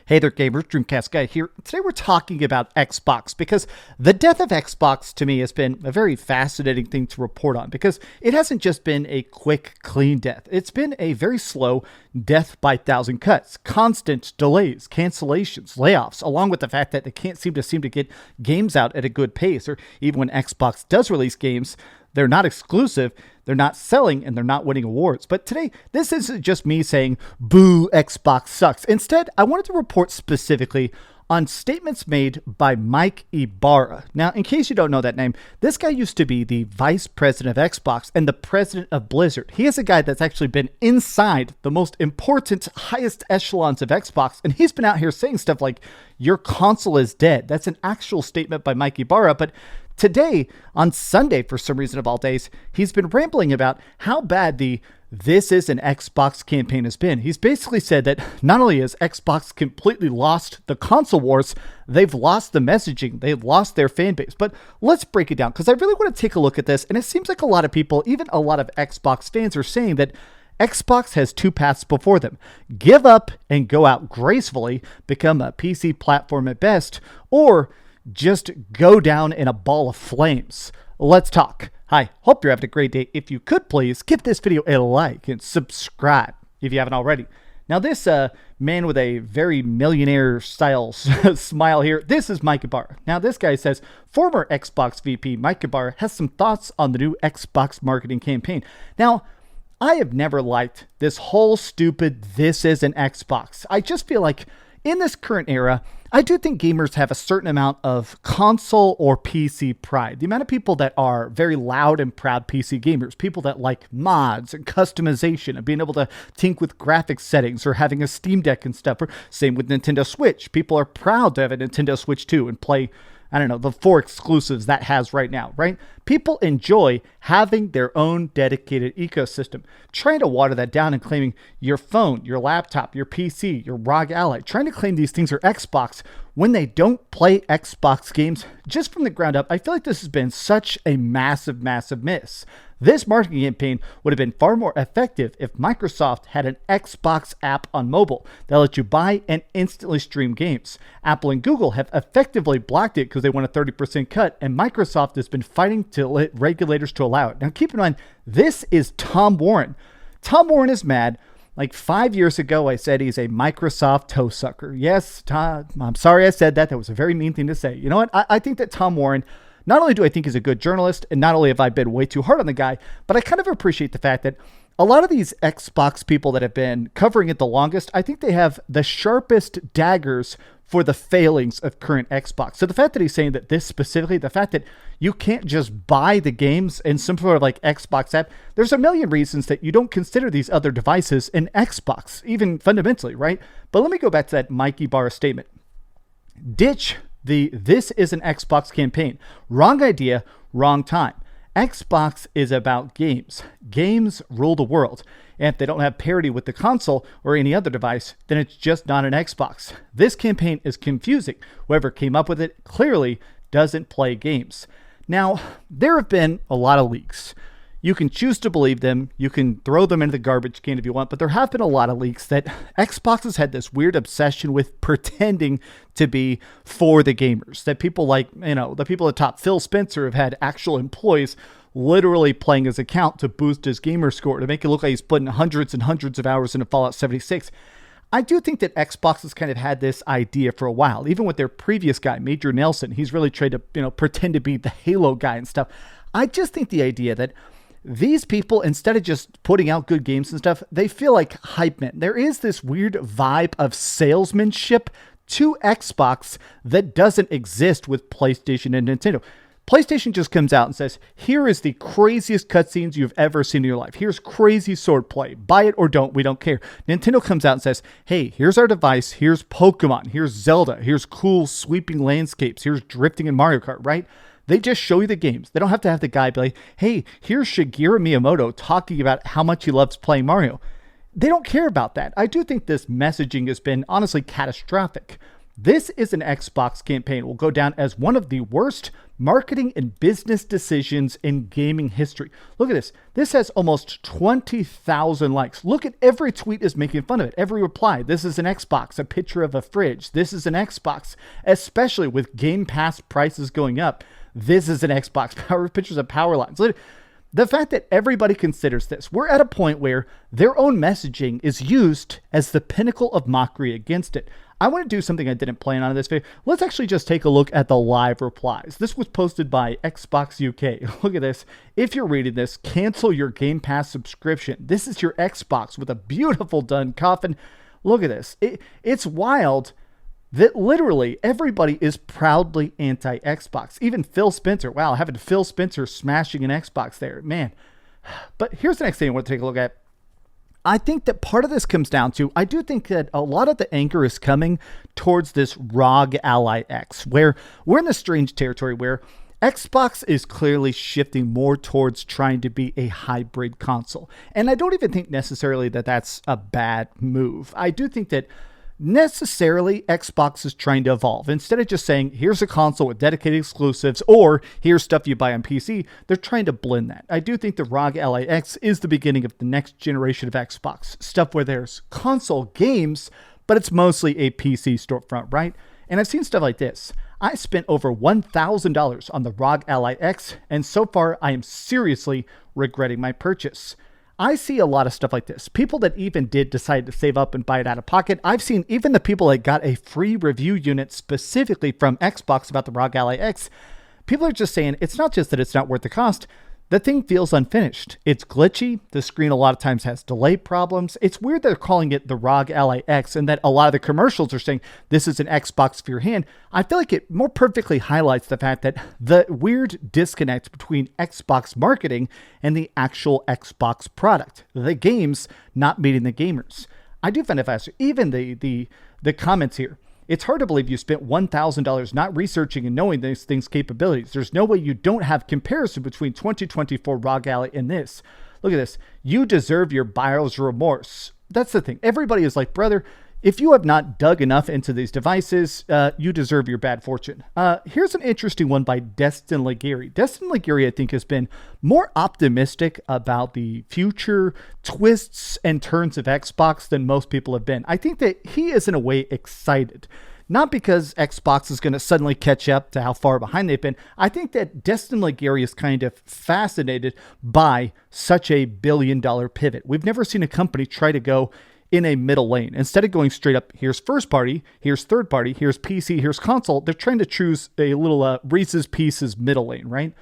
Hey there, gamers. DreamcastGuy here. Today we're talking about Xbox because the death of Xbox to me has been a very fascinating thing to report on because it hasn't just been a quick, clean death. It's been a very slow death by thousand cuts, constant delays, cancellations, layoffs, along with the fact that they can't seem to get games out at a good pace, or even when Xbox does release games, they're not exclusive, they're not selling, and they're not winning awards. But today, this isn't just me saying, boo, Xbox sucks. Instead, I wanted to report specifically on statements made by Mike Ybarra. Now, in case you don't know that name, this guy used to be the vice president of Xbox and the president of Blizzard. He is a guy that's actually been inside the most important, highest echelons of Xbox, and he's been out here saying stuff like, your console is dead. That's an actual statement by Mike Ybarra, but today, on Sunday, for some reason of all days, he's been rambling about how bad the "This Is an Xbox" campaign has been. He's basically said that not only has Xbox completely lost the console wars, they've lost the messaging, they've lost their fan base. But let's break it down, because I really want to take a look at this, and it seems like a lot of people, even a lot of Xbox fans, are saying that Xbox has two paths before them: give up and go out gracefully, become a PC platform at best, or just go down in a ball of flames. Let's talk. Hi, hope you're having a great day. If you could please give this video a like and subscribe if you haven't already. Now this man with a very millionaire style smile here, this is Mike Ybarra. Now this guy says, former Xbox VP Mike Ybarra has some thoughts on the new Xbox marketing campaign. Now, I have never liked this whole stupid "this is an Xbox." I just feel like in this current era, I do think gamers have a certain amount of console or PC pride. The amount of people that are very loud and proud PC gamers, people that like mods and customization and being able to tinker with graphics settings or having a Steam Deck and stuff, or same with Nintendo Switch. People are proud to have a Nintendo Switch 2 and play, I don't know, the 4 exclusives that has right now, right? People enjoy having their own dedicated ecosystem. Trying to water that down and claiming your phone, your laptop, your PC, your ROG Ally, trying to claim these things are Xbox when they don't play Xbox games just from the ground up, I feel like this has been such a massive, massive miss. This marketing campaign would have been far more effective if Microsoft had an Xbox app on mobile that lets you buy and instantly stream games. Apple and Google have effectively blocked it because they want a 30% cut, and Microsoft has been fighting to let regulators to allow it. Now keep in mind, this is Tom Warren. Tom Warren is mad. Like 5 years ago, I said he's a Microsoft toe sucker. Yes, Tom, I'm sorry I said that. That was a very mean thing to say. You know what? I think that Tom Warren, not only do I think he's a good journalist, and not only have I been way too hard on the guy, but I kind of appreciate the fact that a lot of these Xbox people that have been covering it the longest, I think they have the sharpest daggers for the failings of current Xbox. So the fact that he's saying that this specifically, the fact that you can't just buy the games in some sort of like Xbox app, there's a million reasons that you don't consider these other devices an Xbox, even fundamentally, right? But let me go back to that Mike Ybarra statement. Ditch the "this is an Xbox" campaign. Wrong idea, wrong time. Xbox is about games. Games rule the world. And if they don't have parity with the console or any other device, then it's just not an Xbox. This campaign is confusing. Whoever came up with it clearly doesn't play games. Now, there have been a lot of leaks. You can choose to believe them. You can throw them into the garbage can if you want, but there have been a lot of leaks that Xbox has had this weird obsession with pretending to be for the gamers. That people like, the people at top, Phil Spencer, have had actual employees literally playing his account to boost his gamer score, to make it look like he's putting hundreds and hundreds of hours into Fallout 76. I do think that Xbox has kind of had this idea for a while. Even with their previous guy, Major Nelson, he's really tried to, pretend to be the Halo guy and stuff. I just think the idea that these people, instead of just putting out good games and stuff, they feel like hype men. There is this weird vibe of salesmanship to Xbox that doesn't exist with PlayStation and Nintendo. PlayStation just comes out and says, here is the craziest cutscenes you've ever seen in your life. Here's crazy swordplay. Buy it or don't. We don't care. Nintendo comes out and says, hey, here's our device. Here's Pokemon. Here's Zelda. Here's cool sweeping landscapes. Here's drifting in Mario Kart, right? They just show you the games. They don't have to have the guy be like, hey, here's Shigeru Miyamoto talking about how much he loves playing Mario. They don't care about that. I do think this messaging has been honestly catastrophic. This is an Xbox campaign. It will go down as one of the worst marketing and business decisions in gaming history. Look at this. This has almost 20,000 likes. Look at every tweet is making fun of it. Every reply. This is an Xbox. A picture of a fridge. This is an Xbox. Especially with Game Pass prices going up. This is an Xbox. Pictures of power lines. The fact that everybody considers this, we're at a point where their own messaging is used as the pinnacle of mockery against it. I want to do something I didn't plan on in this video. Let's actually just take a look at the live replies. This was posted by Xbox UK. Look at this. If you're reading this, cancel your Game Pass subscription. This is your Xbox with a beautiful done coffin. Look at this. It's wild that literally everybody is proudly anti-Xbox. Even Phil Spencer. Wow, having Phil Spencer smashing an Xbox there. Man. But here's the next thing I want to take a look at. I think that part of this comes down to, I do think that a lot of the anger is coming towards this ROG Ally X, where we're in the strange territory where Xbox is clearly shifting more towards trying to be a hybrid console. And I don't even think necessarily that that's a bad move. I do think that necessarily Xbox is trying to evolve. Instead of just saying, here's a console with dedicated exclusives, or here's stuff you buy on PC, they're trying to blend that. I do think the ROG Ally X is the beginning of the next generation of Xbox. Stuff where there's console games, but it's mostly a PC storefront, right? And I've seen stuff like this. I spent over $1,000 on the ROG Ally X, and so far I am seriously regretting my purchase. I see a lot of stuff like this. People that even did decide to save up and buy it out of pocket. I've seen even the people that got a free review unit specifically from Xbox about the ROG Ally X. People are just saying it's not just that it's not worth the cost. The thing feels unfinished. It's glitchy. The screen a lot of times has delay problems. It's weird they're calling it the ROG Ally X and that a lot of the commercials are saying this is an Xbox for your hand. I feel like it more perfectly highlights the fact that the weird disconnect between Xbox marketing and the actual Xbox product. The games not meeting the gamers. I do find it fascinating. Even the comments here. It's hard to believe you spent $1,000 not researching and knowing these things' capabilities. There's no way you don't have comparison between 2024 ROG Ally and this. Look at this. You deserve your buyer's remorse. That's the thing. Everybody is like, brother, if you have not dug enough into these devices, you deserve your bad fortune. Here's an interesting one by Destin Legary. Destin Legary, I think, has been more optimistic about the future twists and turns of Xbox than most people have been. I think that he is, in a way, excited. Not because Xbox is going to suddenly catch up to how far behind they've been. I think that Destin Legary is kind of fascinated by such a billion-dollar pivot. We've never seen a company try to go in a middle lane. Instead of going straight up, here's first party, here's third party, here's PC, here's console, they're trying to choose a little Reese's Pieces middle lane, right?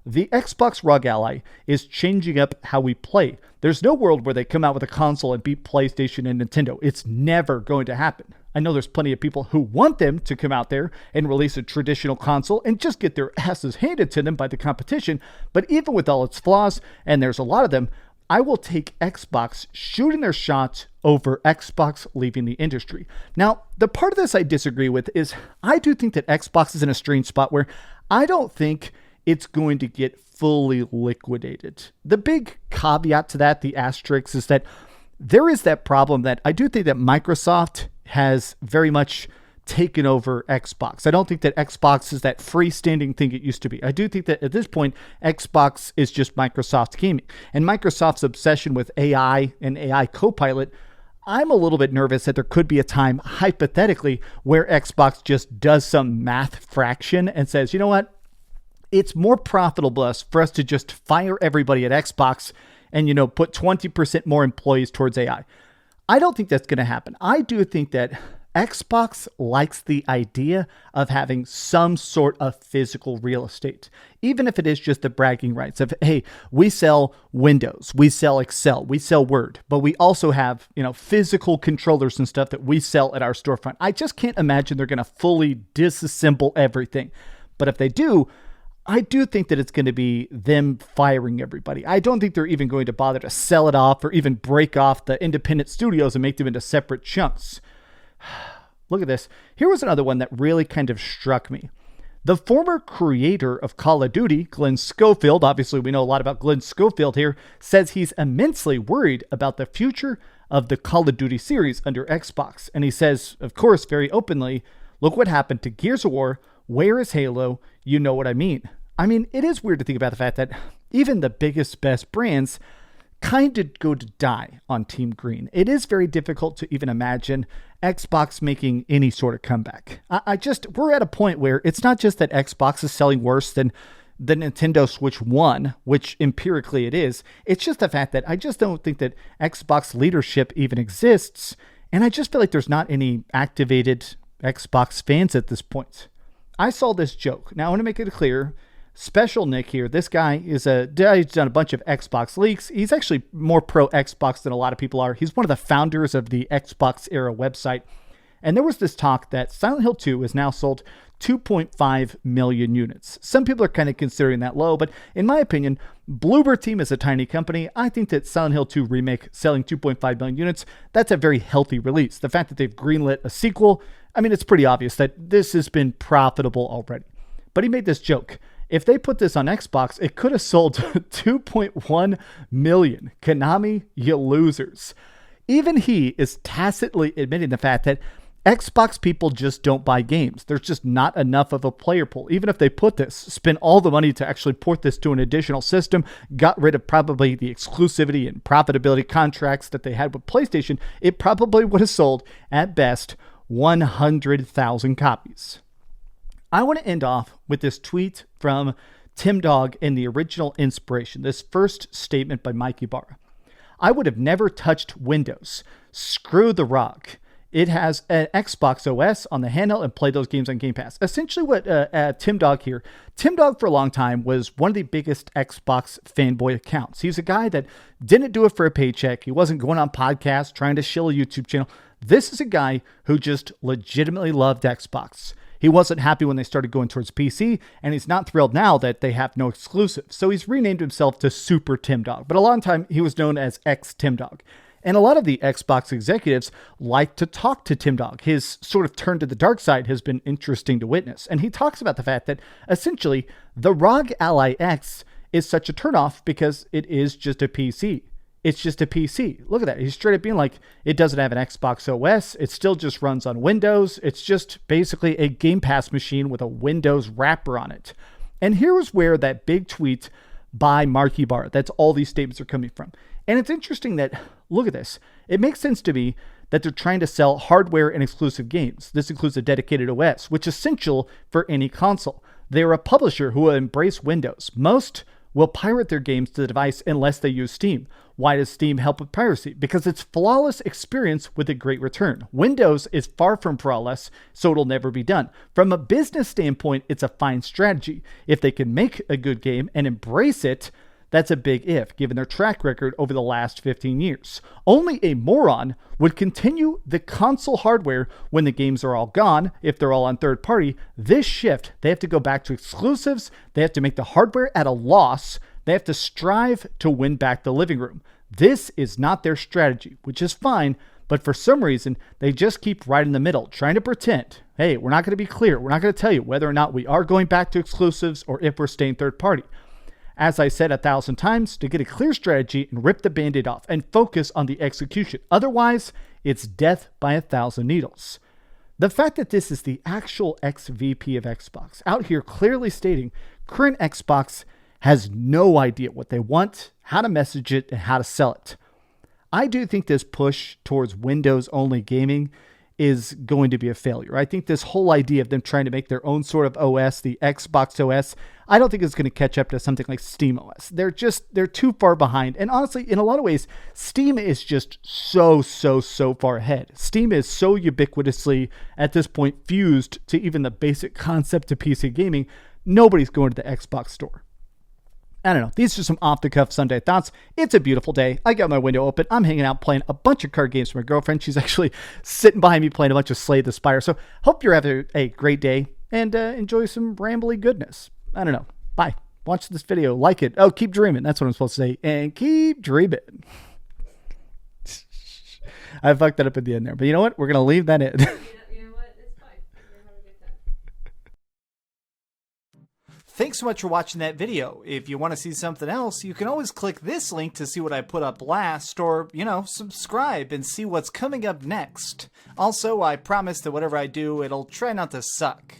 The Xbox ROG Ally is changing up how we play. There's no world where they come out with a console and beat PlayStation and Nintendo. It's never going to happen. I know there's plenty of people who want them to come out there and release a traditional console and just get their asses handed to them by the competition. But even with all its flaws, and there's a lot of them, I will take Xbox shooting their shot over Xbox leaving the industry. Now, the part of this I disagree with is I do think that Xbox is in a strange spot where I don't think it's going to get fully liquidated. The big caveat to that, the asterisk, is that there is that problem that I do think that Microsoft has very much taken over Xbox. I don't think that Xbox is that freestanding thing it used to be. I do think that at this point, Xbox is just Microsoft's gaming. And Microsoft's obsession with AI and AI Copilot, I'm a little bit nervous that there could be a time, hypothetically, where Xbox just does some math fraction and says, you know what? It's more profitable for us to just fire everybody at Xbox and, put 20% more employees towards AI. I don't think that's going to happen. I do think that Xbox likes the idea of having some sort of physical real estate, even if it is just the bragging rights of, hey, we sell Windows, we sell Excel, we sell Word, but we also have, physical controllers and stuff that we sell at our storefront. I just can't imagine they're going to fully disassemble everything. But if they do, I do think that it's going to be them firing everybody. I don't think they're even going to bother to sell it off or even break off the independent studios and make them into separate chunks. Look at this. Here was another one that really kind of struck me. The former creator of Call of Duty, Glenn Schofield, obviously we know a lot about Glenn Schofield here, says he's immensely worried about the future of the Call of Duty series under Xbox. And he says, of course, very openly, Look what happened to Gears of War. Where is Halo? You know what I mean. I mean, it is weird to think about the fact that even the biggest, best brands kind of go to die on Team Green. It is very difficult to even imagine Xbox making any sort of comeback. We're at a point where it's not just that Xbox is selling worse than the Nintendo Switch 1, which empirically it is. It's just the fact that I just don't think that Xbox leadership even exists. And I just feel like there's not any activated Xbox fans at this point. I saw this joke. Now I want to make it clear. Special Nick here. This guy he's done a bunch of Xbox leaks. He's actually more pro Xbox than a lot of people are. He's one of the founders of the Xbox Era website. And there was this talk that Silent Hill 2 has now sold 2.5 million units. Some people are kind of considering that low, but in my opinion, Bloober Team is a tiny company. I think that Silent Hill 2 Remake selling 2.5 million units, that's a very healthy release. The fact that they've greenlit a sequel, I mean, it's pretty obvious that this has been profitable already. But he made this joke. If they put this on Xbox, it could have sold 2.1 million. Konami, you losers. Even he is tacitly admitting the fact that Xbox people just don't buy games. There's just not enough of a player pool. Even if they spend all the money to actually port this to an additional system, got rid of probably the exclusivity and profitability contracts that they had with PlayStation, it probably would have sold, at best, 100,000 copies. I want to end off with this tweet from Tim Dog in the original inspiration, this first statement by Mike Ybarra. I would have never touched Windows. Screw the ROG. It has an Xbox OS on the handheld and play those games on Game Pass. Essentially what Tim Dog here, Tim Dog for a long time was one of the biggest Xbox fanboy accounts. He's a guy that didn't do it for a paycheck. He wasn't going on podcasts, trying to shill a YouTube channel. This is a guy who just legitimately loved Xbox. He wasn't happy when they started going towards PC, and he's not thrilled now that they have no exclusives. So he's renamed himself to Super Tim Dog. But a long time, he was known as X Tim Dog. And a lot of the Xbox executives like to talk to Tim Dog. His sort of turn to the dark side has been interesting to witness. And he talks about the fact that essentially the ROG Ally X is such a turnoff because it is just a PC. It's just a PC. Look at that. He's straight up being like, it doesn't have an Xbox OS. It still just runs on Windows. It's just basically a Game Pass machine with a Windows wrapper on it. And here was where that big tweet by Mike Ybarra, that's all these statements are coming from. And it's interesting that, look at this. It makes sense to me that they're trying to sell hardware and exclusive games. This includes a dedicated OS, which is essential for any console. They're a publisher who will embrace Windows. Most will pirate their games to the device unless they use Steam. Why does Steam help with piracy? Because it's flawless experience with a great return. Windows is far from flawless, so it'll never be done. From a business standpoint, it's a fine strategy. If they can make a good game and embrace it, that's a big if, given their track record over the last 15 years. Only a moron would continue the console hardware when the games are all gone, if they're all on third party. This shift, they have to go back to exclusives, they have to make the hardware at a loss, they have to strive to win back the living room. This is not their strategy, which is fine, but for some reason, they just keep right in the middle, trying to pretend, hey, we're not going to be clear, we're not going to tell you whether or not we are going back to exclusives or if we're staying third party. As I said 1,000 times, to get a clear strategy and rip the Band-Aid off and focus on the execution. Otherwise, it's death by 1,000 needles. The fact that this is the actual ex-VP of Xbox out here clearly stating current Xbox has no idea what they want, how to message it, and how to sell it. I do think this push towards Windows-only gaming is going to be a failure. I think this whole idea of them trying to make their own sort of OS, the Xbox OS, I don't think it's going to catch up to something like Steam OS. They're too far behind. And honestly, in a lot of ways, Steam is just so far ahead. Steam is so ubiquitously, at this point, fused to even the basic concept of PC gaming. Nobody's going to the Xbox store. I don't know. These are some off-the-cuff Sunday thoughts. It's a beautiful day. I got my window open. I'm hanging out playing a bunch of card games with my girlfriend. She's actually sitting behind me playing a bunch of Slay the Spire. So hope you're having a great day and enjoy some rambly goodness. I don't know. Bye. Watch this video. Like it. Oh, keep dreaming. That's what I'm supposed to say. And keep dreaming. I fucked that up at the end there. But you know what? We're going to leave that in. Thanks so much for watching that video. If you want to see something else, you can always click this link to see what I put up last, or, subscribe and see what's coming up next. Also, I promise that whatever I do, it'll try not to suck.